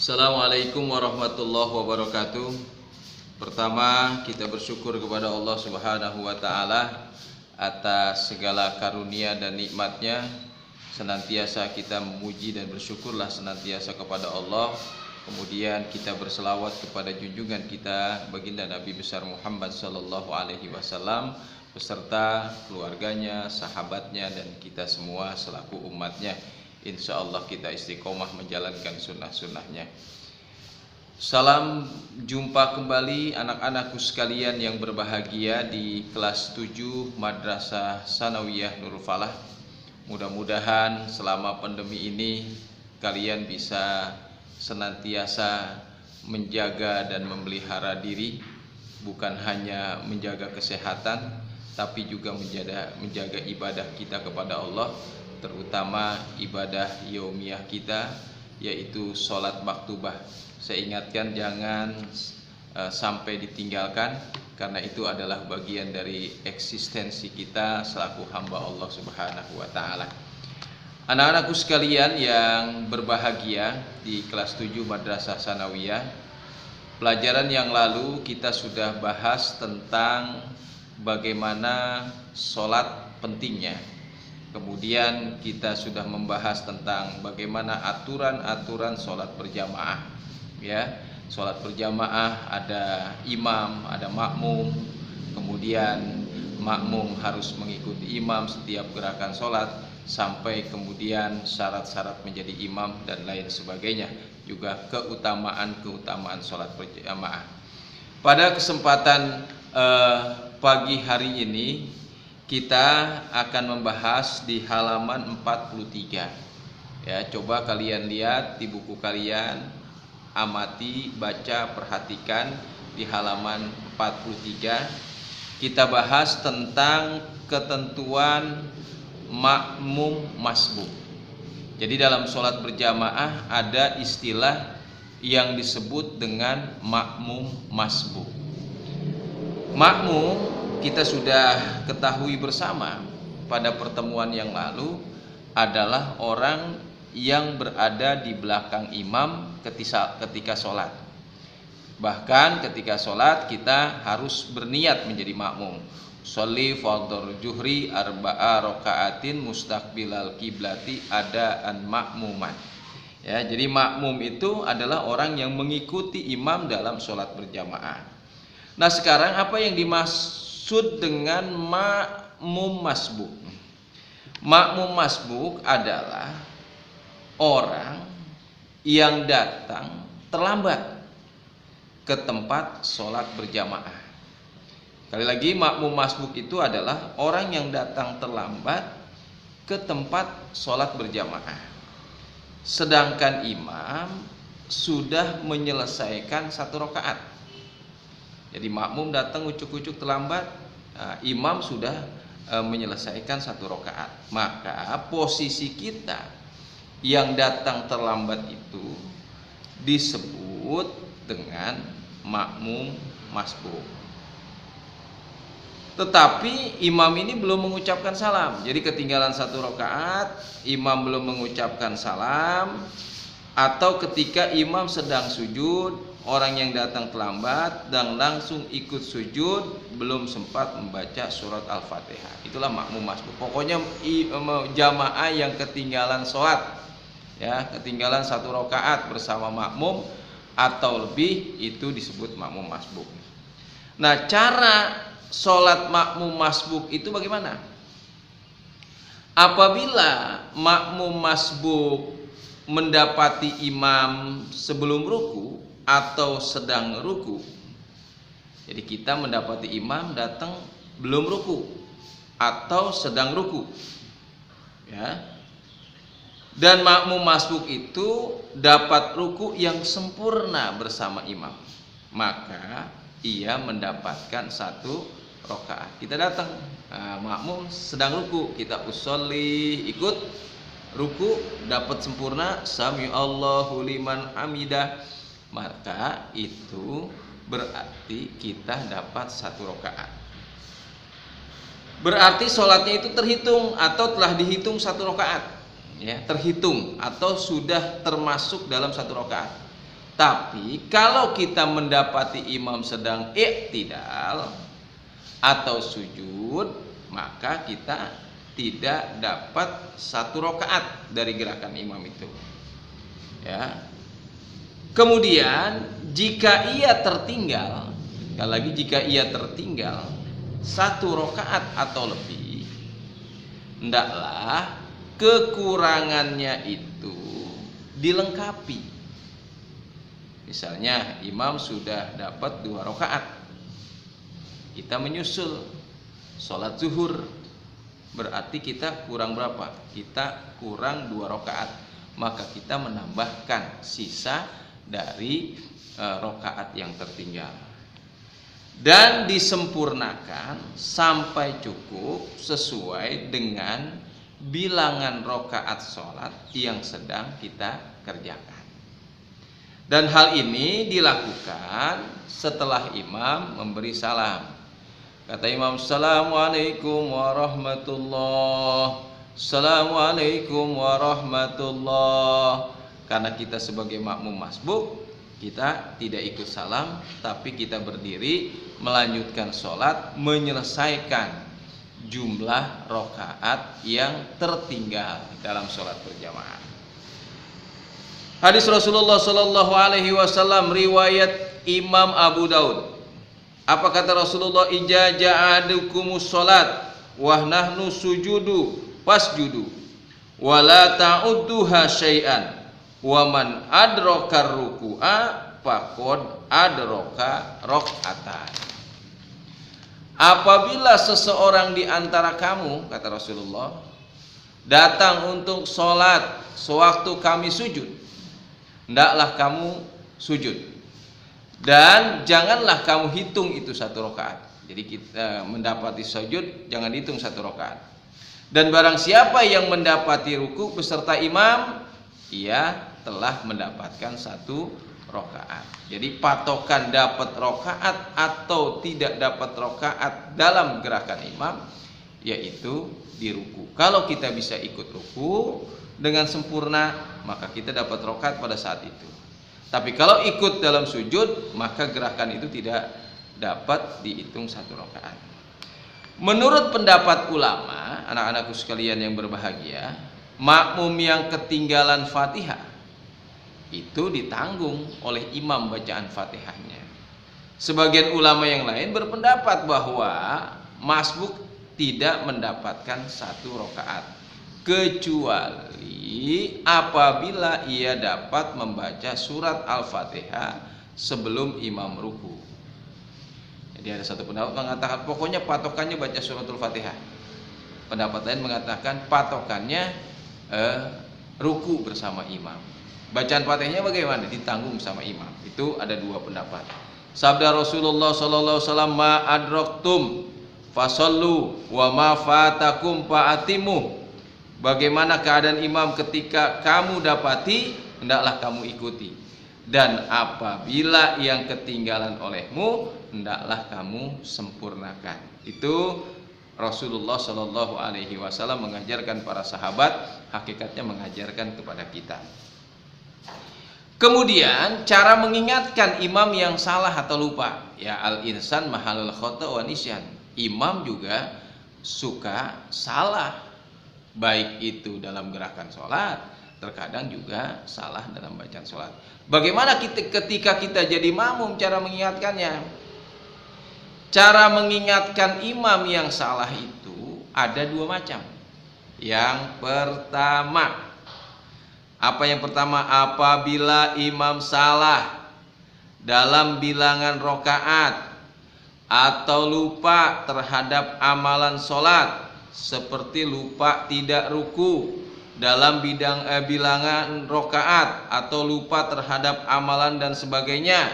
Assalamualaikum warahmatullahi wabarakatuh. Pertama, kita bersyukur kepada Allah Subhanahu wa taala atas segala karunia dan nikmatnya. Senantiasa kita memuji dan bersyukurlah senantiasa kepada Allah. Kemudian kita berselawat kepada junjungan kita baginda Nabi besar Muhammad sallallahu alaihi wasallam beserta keluarganya, sahabatnya, dan kita semua selaku umatnya. Insya Allah kita istiqomah menjalankan sunnah-sunnahnya. Salam jumpa kembali anak-anakku sekalian yang berbahagia di kelas 7 Madrasah Sanawiyah Nurul Falah. Mudah-mudahan selama pandemi ini kalian bisa senantiasa menjaga dan memelihara diri, bukan hanya menjaga kesehatan tapi juga menjaga ibadah kita kepada Allah, terutama ibadah yaumiyah kita, yaitu sholat maktubah. Saya ingatkan jangan sampai ditinggalkan, karena itu adalah bagian dari eksistensi kita selaku hamba Allah Subhanahu wa taala. Anak-anakku sekalian yang berbahagia di kelas 7 Madrasah Sanawiyah, pelajaran yang lalu kita sudah bahas tentang bagaimana sholat pentingnya. Kemudian kita sudah membahas tentang bagaimana aturan-aturan sholat berjamaah. Ya, sholat berjamaah ada imam, ada makmum. Kemudian makmum harus mengikuti imam setiap gerakan sholat, sampai kemudian syarat-syarat menjadi imam dan lain sebagainya. Juga keutamaan sholat berjamaah. Pada kesempatan pagi hari ini kita akan membahas di halaman 43. Ya, coba kalian lihat di buku kalian, amati, baca, perhatikan di halaman 43. Kita bahas tentang ketentuan makmum masbuk. Jadi dalam sholat berjamaah ada istilah yang disebut dengan makmum masbuk. Makmum kita sudah ketahui bersama pada pertemuan yang lalu adalah orang yang berada di belakang imam ketika sholat. Bahkan ketika sholat kita harus berniat menjadi makmum. Sholli fardhu juhri arba'a raka'atin mustaqbilal kiblati adaan makmuman. Ya, jadi makmum itu adalah orang yang mengikuti imam dalam sholat berjamaah. Nah, sekarang apa yang dimaksud dengan makmum masbuk? Makmum masbuk adalah orang yang datang terlambat ke tempat sholat berjamaah. Sekali lagi, makmum masbuk itu adalah orang yang datang terlambat ke tempat sholat berjamaah, sedangkan imam sudah menyelesaikan 1 rakaat. Jadi makmum datang ucuk-ucuk terlambat, imam sudah menyelesaikan 1 rakaat. Maka posisi kita yang datang terlambat itu disebut dengan makmum masbuk. Tetapi imam ini belum mengucapkan salam. Jadi ketinggalan 1 rakaat, imam belum mengucapkan salam, atau ketika imam sedang sujud, orang yang datang terlambat dan langsung ikut sujud belum sempat membaca surat Al-Fatihah. Itulah makmum masbuk. Pokoknya jamaah yang ketinggalan sholat, ya, ketinggalan 1 rakaat bersama makmum atau lebih, itu disebut makmum masbuk. Nah, cara sholat makmum masbuk itu bagaimana? Apabila makmum masbuk mendapati imam sebelum ruku atau sedang ruku, jadi kita mendapati imam datang belum ruku atau sedang ruku, ya, dan makmum masbuk itu dapat ruku yang sempurna bersama imam, maka ia mendapatkan 1 rakaat. Kita datang, makmum sedang ruku, kita usolli, ikut ruku, dapat sempurna, sami Allahu liman hamidah, maka itu berarti kita dapat 1 rakaat. Berarti sholatnya itu terhitung atau telah dihitung 1 rakaat, ya, terhitung atau sudah termasuk dalam 1 rakaat. Tapi kalau kita mendapati imam sedang i'tidal atau sujud, maka kita tidak dapat 1 rakaat dari gerakan imam itu. Ya. Kemudian jika ia tertinggal, sekali lagi jika ia tertinggal 1 rakaat atau lebih, hendaklah kekurangannya itu dilengkapi. Misalnya imam sudah dapat 2 rakaat, kita menyusul sholat zuhur, berarti kita kurang berapa? Kita kurang 2 rakaat, maka kita menambahkan sisa dari rakaat yang tertinggal dan disempurnakan sampai cukup sesuai dengan bilangan rakaat sholat yang sedang kita kerjakan. Dan hal ini dilakukan setelah imam memberi salam. Kata imam, Assalamualaikum warahmatullahi, Assalamualaikum warahmatullahi. Karena kita sebagai makmum masbuk, kita tidak ikut salam, tapi kita berdiri melanjutkan sholat, menyelesaikan jumlah rakaat yang tertinggal dalam sholat berjamaah. Hadis Rasulullah Sallallahu Alaihi Wasallam riwayat Imam Abu Daud. Apa kata Rasulullah? Ija ja'adukumus sholat wa nahnu sujudu fasjudu wa la ta'udduha syai'an wa man adraka ruku'a faqad adraka rakaatan. Apabila seseorang di antara kamu, kata Rasulullah, datang untuk sholat sewaktu kami sujud, hendaklah kamu sujud dan janganlah kamu hitung itu 1 rakaat. Jadi kita mendapati sujud jangan hitung 1 rakaat. Dan barang siapa yang mendapati ruku beserta imam, ia telah mendapatkan 1 rakaat. Jadi patokan dapat rakaat atau tidak dapat rakaat dalam gerakan imam yaitu di ruku. Kalau kita bisa ikut ruku dengan sempurna, maka kita dapat rakaat pada saat itu. Tapi kalau ikut dalam sujud, maka gerakan itu tidak dapat dihitung 1 rakaat. Menurut pendapat ulama, anak-anakku sekalian yang berbahagia, makmum yang ketinggalan Fatihah itu ditanggung oleh imam bacaan Fatihahnya. Sebagian ulama yang lain berpendapat bahwa masbuk tidak mendapatkan 1 rakaat kecuali apabila ia dapat membaca surat Al-Fatihah sebelum imam ruku. Jadi ada satu pendapat mengatakan pokoknya patokannya baca surat Al-Fatihah. Pendapat lain mengatakan patokannya ruku bersama imam. Bacaan Fatihahnya bagaimana? Ditanggung sama imam. Itu ada 2 pendapat. Sabda Rasulullah sallallahu alaihi wasallam, ma adraktum fasallu wa ma fatakum fa'atimu. Bagaimana keadaan imam ketika kamu dapati, hendaklah kamu ikuti. Dan apabila yang ketinggalan olehmu, hendaklah kamu sempurnakan. Itu Rasulullah Shallallahu Alaihi Wasallam mengajarkan para sahabat, hakikatnya mengajarkan kepada kita. Kemudian cara mengingatkan imam yang salah atau lupa, ya al-insan mahalul khata wa nisyan. Imam juga suka salah, baik itu dalam gerakan sholat, terkadang juga salah dalam bacaan sholat. Bagaimana ketika kita jadi makmum cara mengingatkannya? Cara mengingatkan imam yang salah itu ada 2 macam. Yang pertama, apa yang pertama? Apabila imam salah dalam bilangan rakaat atau lupa terhadap amalan sholat, seperti lupa tidak ruku dalam bilangan rakaat atau lupa terhadap amalan dan sebagainya,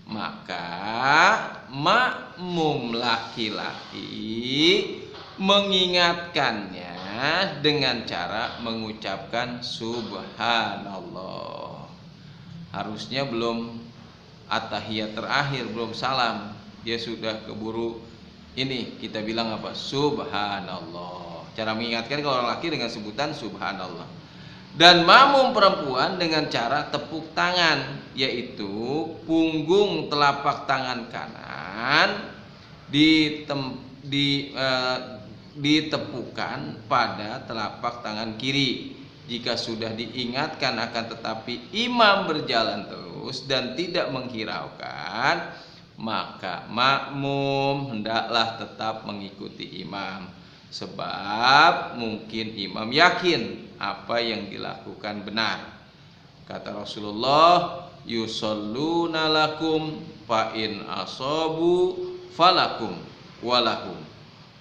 maka makmum laki-laki mengingatkannya dengan cara mengucapkan subhanallah. Harusnya belum at-tahiyat terakhir, belum salam, dia sudah keburu ini, kita bilang apa? Subhanallah. Cara mengingatkan kalau orang laki dengan sebutan subhanallah. Dan makmum perempuan dengan cara tepuk tangan, yaitu punggung telapak tangan kanan ditepukan pada telapak tangan kiri. Jika sudah diingatkan akan tetapi imam berjalan terus dan tidak menghiraukan, maka makmum hendaklah tetap mengikuti imam. Sebab mungkin imam yakin apa yang dilakukan benar. Kata Rasulullah, yusalluna lakum fa in asabu falakum walahum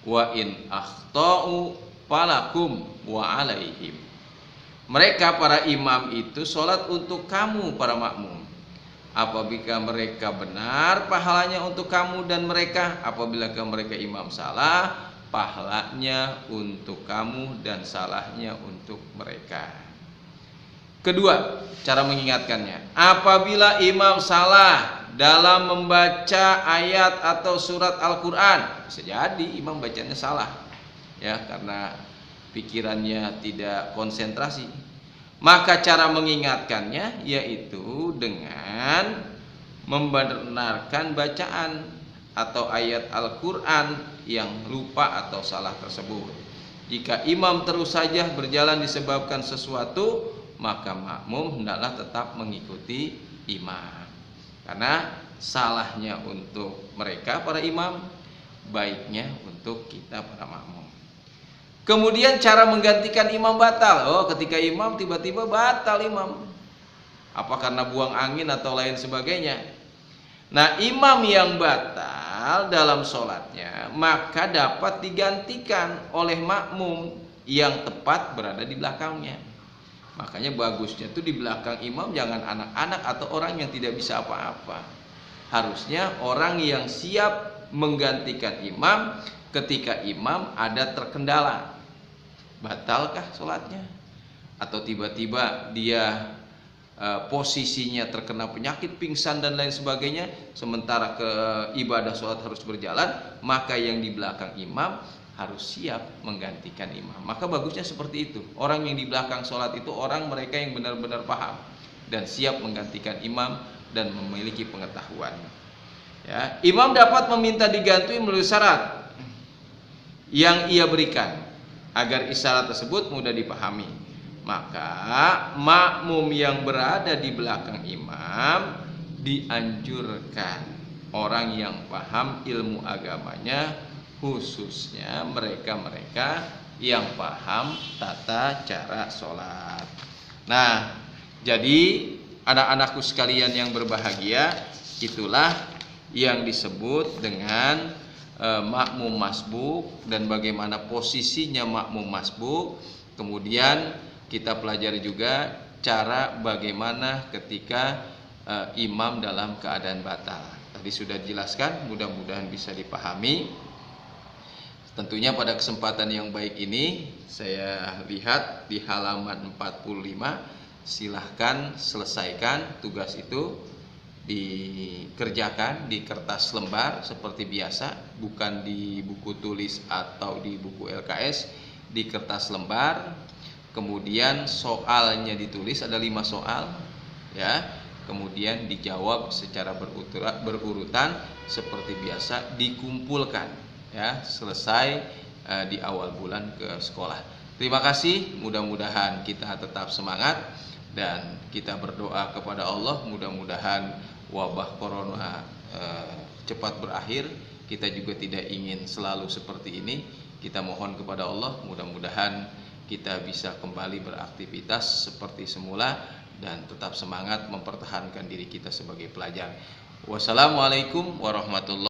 wa in akhtau falakum wa alaihim. Mereka para imam itu sholat untuk kamu para makmum. Apabila mereka benar, pahalanya untuk kamu dan mereka. Apabila mereka imam salah, pahalanya untuk kamu dan salahnya untuk mereka. Kedua, cara mengingatkannya. Apabila imam salah dalam membaca ayat atau surat Al-Quran, bisa jadi imam bacanya salah, ya, karena pikirannya tidak konsentrasi. Maka cara mengingatkannya yaitu dengan membenarkan bacaan atau ayat Al-Quran yang lupa atau salah tersebut. Jika imam terus saja berjalan disebabkan sesuatu, maka makmum hendaklah tetap mengikuti imam. Karena salahnya untuk mereka para imam, baiknya untuk kita para makmum. Kemudian cara menggantikan imam batal. Oh, ketika imam tiba-tiba batal imam. Apa karena buang angin atau lain sebagainya. Nah, imam yang batal dalam sholatnya maka dapat digantikan oleh makmum yang tepat berada di belakangnya. Makanya bagusnya tuh di belakang imam jangan anak-anak atau orang yang tidak bisa apa-apa. Harusnya orang yang siap menggantikan imam ketika imam ada terkendala. Batalkah sholatnya? Atau tiba-tiba dia posisinya terkena penyakit, pingsan dan lain sebagainya, sementara ibadah sholat harus berjalan, maka yang di belakang imam harus siap menggantikan imam. Maka bagusnya seperti itu. Orang yang di belakang sholat itu orang mereka yang benar-benar paham dan siap menggantikan imam dan memiliki pengetahuan. Ya, imam dapat meminta diganti melalui syarat yang ia berikan agar isyarat tersebut mudah dipahami. Maka makmum yang berada di belakang imam dianjurkan orang yang paham ilmu agamanya, khususnya mereka-mereka yang paham tata cara sholat. Nah, jadi anak-anakku sekalian yang berbahagia, itulah yang disebut dengan makmum masbuk dan bagaimana posisinya makmum masbuk. Kemudian kita pelajari juga cara bagaimana ketika imam dalam keadaan batal. Tadi sudah dijelaskan, mudah-mudahan bisa dipahami. Tentunya pada kesempatan yang baik ini saya lihat di halaman 45, silahkan selesaikan tugas itu, dikerjakan di kertas lembar seperti biasa, bukan di buku tulis atau di buku LKS, di kertas lembar. Kemudian soalnya ditulis, ada 5 soal, ya. Kemudian dijawab secara berurutan seperti biasa, dikumpulkan, ya, selesai di awal bulan ke sekolah. Terima kasih, mudah-mudahan kita tetap semangat dan kita berdoa kepada Allah, mudah-mudahan wabah corona cepat berakhir. Kita juga tidak ingin selalu seperti ini. Kita mohon kepada Allah, mudah-mudahan kita bisa kembali beraktivitas seperti semula dan tetap semangat mempertahankan diri kita sebagai pelajar. Wassalamualaikum warahmatullahi wabarakatuh.